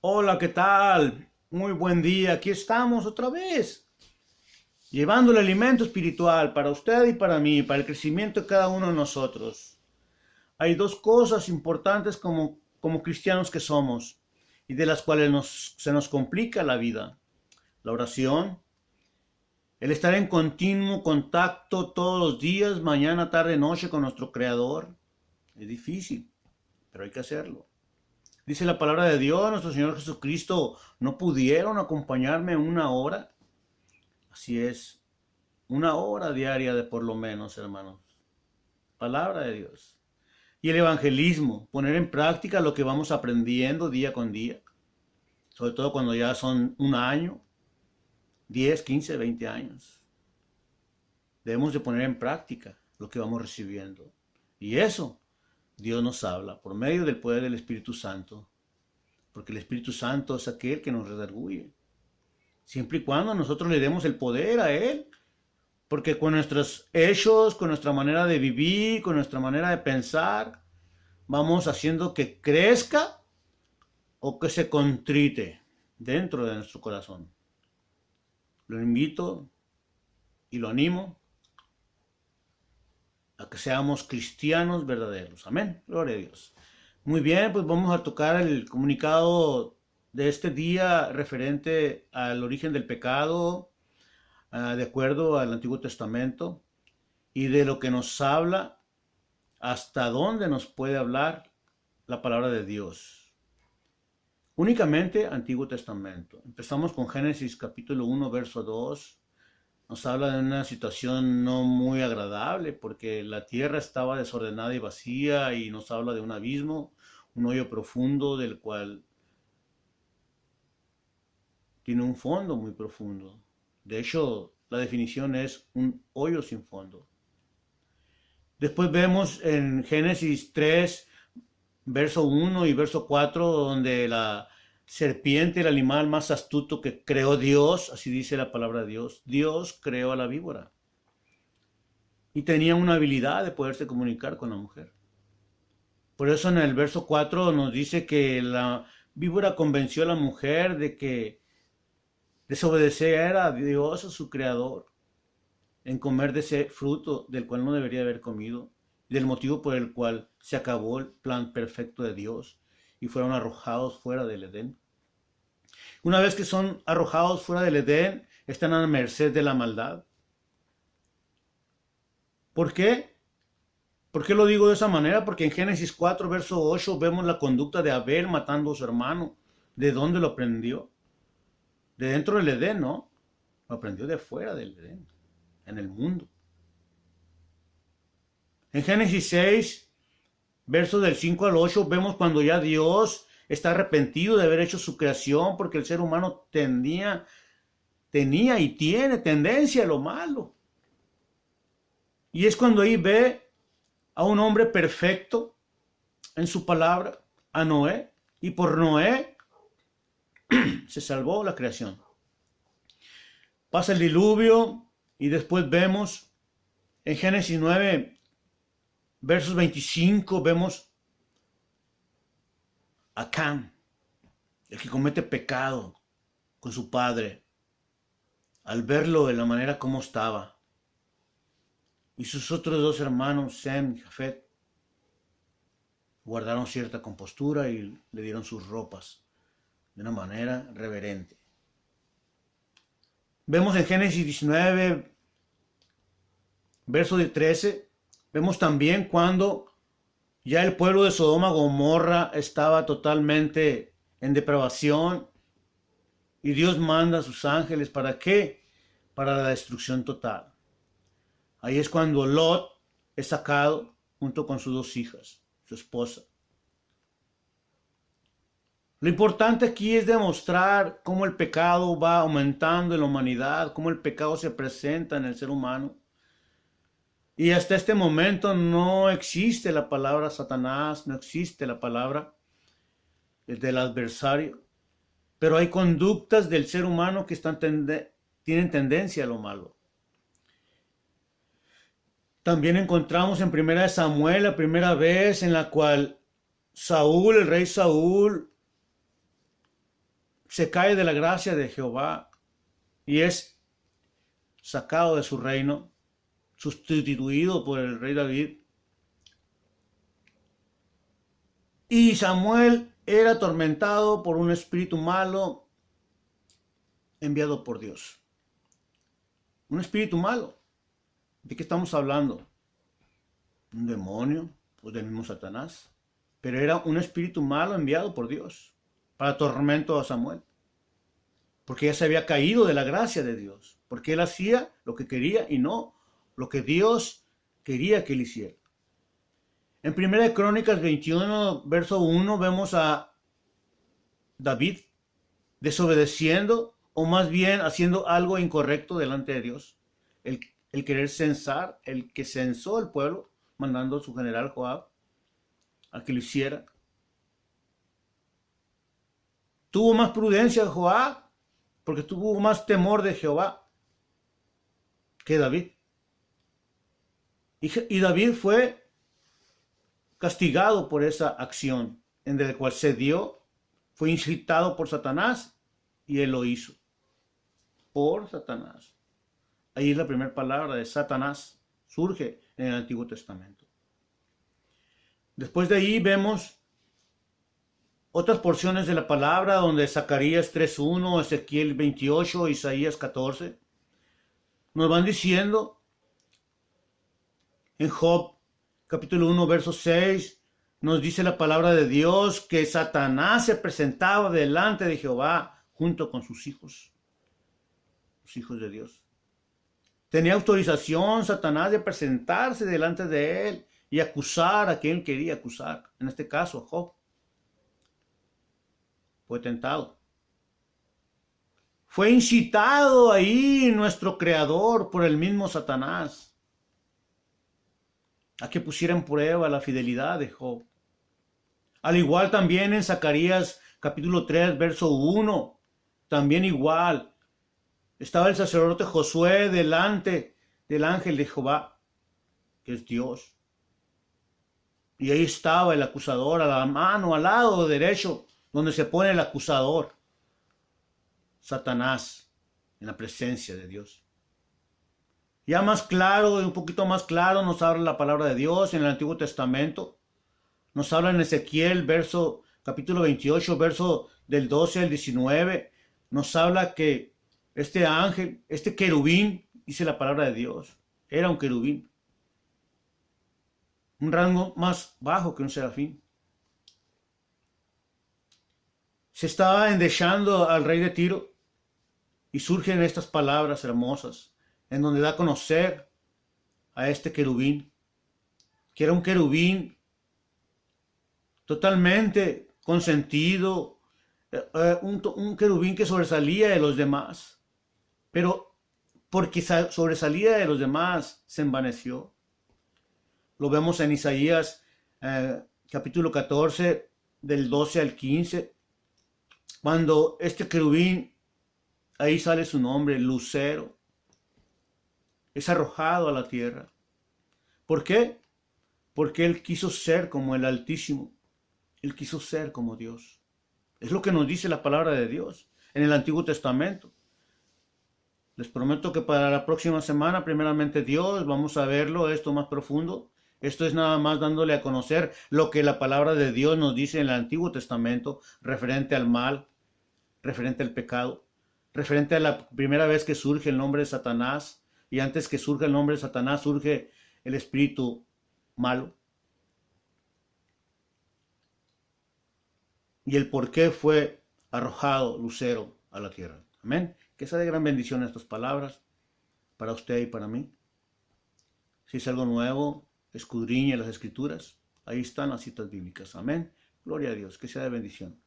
Hola, ¿qué tal? Muy buen día. Aquí estamos otra vez, llevando el alimento espiritual para usted y para mí, para el crecimiento de cada uno de nosotros. Hay dos cosas importantes como cristianos que somos y de las cuales se nos complica la vida. La oración, el estar en continuo contacto todos los días, mañana, tarde, noche con nuestro Creador. Es difícil, pero hay que hacerlo. Dice la palabra de Dios, nuestro Señor Jesucristo, ¿no pudieron acompañarme una hora? Así es, una hora diaria de por lo menos, hermanos. Palabra de Dios. Y el evangelismo, poner en práctica lo que vamos aprendiendo día con día. Sobre todo cuando ya son un año, 10, 15, 20 años. Debemos de poner en práctica lo que vamos recibiendo. Y eso Dios nos habla por medio del poder del Espíritu Santo. Porque el Espíritu Santo es aquel que nos redarguye. Siempre y cuando nosotros le demos el poder a Él. Porque con nuestros hechos, con nuestra manera de vivir, con nuestra manera de pensar, vamos haciendo que crezca o que se contrite dentro de nuestro corazón. Lo invito y lo animo a que seamos cristianos verdaderos. Amén. Gloria a Dios. Muy bien, pues vamos a tocar el comunicado de este día referente al origen del pecado, de acuerdo al Antiguo Testamento, y de lo que nos habla, hasta dónde nos puede hablar la palabra de Dios. Únicamente Antiguo Testamento. Empezamos con Génesis capítulo 1, verso 2. Nos habla de una situación no muy agradable porque la tierra estaba desordenada y vacía, y nos habla de un abismo, un hoyo profundo del cual tiene un fondo muy profundo. De hecho, la definición es un hoyo sin fondo. Después vemos en Génesis 3, verso 1 y verso 4, donde la serpiente, el animal más astuto que creó Dios, así dice la palabra de Dios, Dios creó a la víbora. Y tenía una habilidad de poderse comunicar con la mujer. Por eso en el verso 4 nos dice que la víbora convenció a la mujer de que desobedeciera a Dios, a su creador, en comer de ese fruto del cual no debería haber comido, y del motivo por el cual se acabó el plan perfecto de Dios y fueron arrojados fuera del Edén. Una vez que son arrojados fuera del Edén, están a merced de la maldad. ¿Por qué? ¿Por qué lo digo de esa manera? Porque en Génesis 4, verso 8, vemos la conducta de Abel matando a su hermano. ¿De dónde lo aprendió? De dentro del Edén, ¿no? Lo aprendió de fuera del Edén, en el mundo. En Génesis 6, versos del 5 al 8, vemos cuando ya Dios está arrepentido de haber hecho su creación, porque el ser humano tenía y tiene tendencia a lo malo. Y es cuando ahí ve a un hombre perfecto en su palabra, a Noé, y por Noé se salvó la creación. Pasa el diluvio y después vemos en Génesis 9, versos 25, vemos a Cam, el que comete pecado con su padre, al verlo de la manera como estaba. Y sus otros dos hermanos, Sem y Jafet, guardaron cierta compostura y le dieron sus ropas de una manera reverente. Vemos en Génesis 19, verso de 13, vemos también cuando ya el pueblo de Sodoma y Gomorra estaba totalmente en depravación y Dios manda a sus ángeles. ¿Para qué? Para la destrucción total. Ahí es cuando Lot es sacado junto con sus dos hijas, su esposa. Lo importante aquí es demostrar cómo el pecado va aumentando en la humanidad, cómo el pecado se presenta en el ser humano. Y hasta este momento no existe la palabra Satanás, no existe la palabra del adversario. Pero hay conductas del ser humano que tienen tendencia a lo malo. También encontramos en 1 Samuel la primera vez en la cual Saúl, el rey Saúl, se cae de la gracia de Jehová y es sacado de su reino, sustituido por el rey David. Y Samuel era atormentado por un espíritu malo enviado por Dios. Un espíritu malo. ¿De qué estamos hablando? ¿Un demonio? Pues del mismo Satanás. Pero era un espíritu malo enviado por Dios para tormento a Samuel. Porque ya se había caído de la gracia de Dios. Porque él hacía lo que quería y no lo que Dios quería que él hiciera. En 1 Crónicas 21, verso 1, vemos a David desobedeciendo, o más bien haciendo algo incorrecto delante de Dios. El querer censar, el que censó el pueblo, mandando a su general Joab a que lo hiciera. Tuvo más prudencia Joab, porque tuvo más temor de Jehová que David. Y David fue castigado por esa acción en la cual se dio, fue incitado por Satanás y él lo hizo. Por Satanás. Ahí es la primera palabra de Satanás, surge en el Antiguo Testamento. Después de ahí vemos otras porciones de la palabra donde Zacarías 3.1, Ezequiel 28, Isaías 14, nos van diciendo en Job capítulo 1, verso 6, nos dice la palabra de Dios que Satanás se presentaba delante de Jehová junto con sus hijos de Dios. Tenía autorización Satanás de presentarse delante de él y acusar a quien quería acusar. En este caso, a Job. Fue tentado. Fue incitado ahí nuestro Creador por el mismo Satanás a que pusiera en prueba la fidelidad de Job. Al igual también en Zacarías capítulo 3, verso 1, también igual. Estaba el sacerdote Josué delante del ángel de Jehová, que es Dios. Y ahí estaba el acusador a la mano, al lado derecho, donde se pone el acusador, Satanás, en la presencia de Dios. Ya más claro, un poquito más claro, nos habla la palabra de Dios en el Antiguo Testamento. Nos habla en Ezequiel, capítulo 28, verso del 12 al 19. Nos habla que este ángel, este querubín, dice la palabra de Dios, era un querubín. Un rango más bajo que un serafín. Se estaba endechando al rey de Tiro y surgen estas palabras hermosas en donde da a conocer a este querubín, que era un querubín totalmente consentido, un querubín que sobresalía de los demás, pero porque sobresalía de los demás se envaneció. Lo vemos en Isaías capítulo 14 del 12 al 15, cuando este querubín, ahí sale su nombre, Lucero, es arrojado a la tierra. ¿Por qué? Porque él quiso ser como el Altísimo. Él quiso ser como Dios. Es lo que nos dice la palabra de Dios en el Antiguo Testamento. Les prometo que para la próxima semana, primeramente Dios, vamos a verlo esto más profundo. Esto es nada más dándole a conocer lo que la palabra de Dios nos dice en el Antiguo Testamento referente al mal, referente al pecado, referente a la primera vez que surge el nombre de Satanás. Y antes que surja el nombre de Satanás, surge el espíritu malo. Y el por qué fue arrojado Lucero a la tierra. Amén. Que sea de gran bendición estas palabras para usted y para mí. Si es algo nuevo, escudriñe las Escrituras. Ahí están las citas bíblicas. Amén. Gloria a Dios. Que sea de bendición.